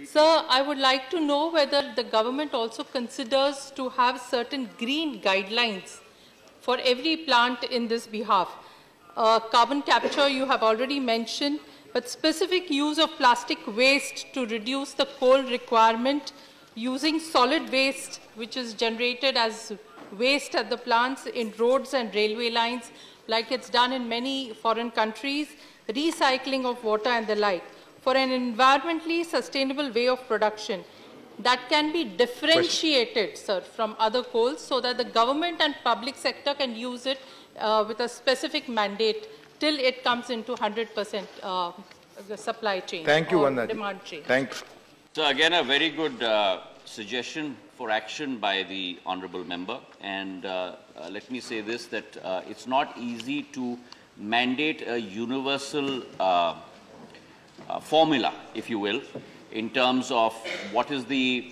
Sir, I would like to know whether the government also considers to have certain green guidelines for every plant in this behalf. Carbon capture you have already mentioned, but specific use of plastic waste to reduce the coal requirement, using solid waste which is generated as waste at the plants in roads and railway lines, like it's done in many foreign countries, recycling of water and the like, for an environmentally sustainable way of production that can be differentiated, sir, from other coals, so that the government and public sector can use it with a specific mandate till it comes into 100% the supply chain. Thank you, Vandana. Demand chain. Thank you. So again, a very good suggestion for action by the honourable member. And let me say this, that it's not easy to mandate a universal formula, if you will, in terms of what is the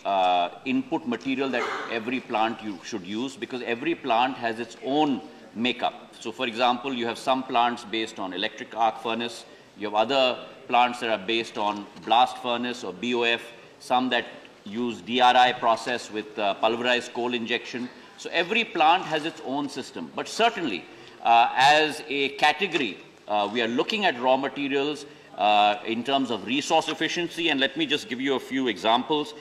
input material that every plant you should use, because every plant has its own makeup. So for example, you have some plants based on electric arc furnace, you have other plants that are based on blast furnace or BOF, some that use DRI process with pulverized coal injection. So every plant has its own system. But certainly, as a category, we are looking at raw materials in terms of resource efficiency, and let me just give you a few examples.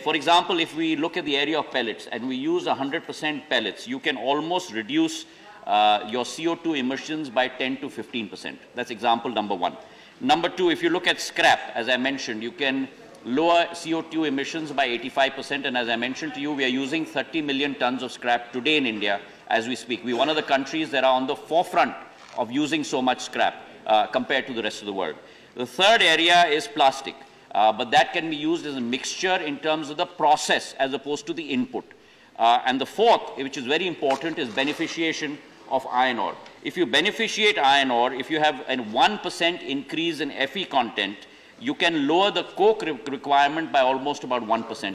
For example, if we look at the area of pellets and we use 100% pellets, you can almost reduce your CO2 emissions by 10 to 15%. That's example number one. Number two, if you look at scrap, as I mentioned, you can lower CO2 emissions by 85%, and as I mentioned to you, we are using 30 million tons of scrap today in India as we speak. We're one of the countries that are on the forefront of using so much scrap compared to the rest of the world. The third area is plastic, but that can be used as a mixture in terms of the process as opposed to the input. And the fourth, which is very important, is beneficiation of iron ore. If you beneficiate iron ore, if you have a 1% increase in Fe content, you can lower the coke requirement by almost about 1%.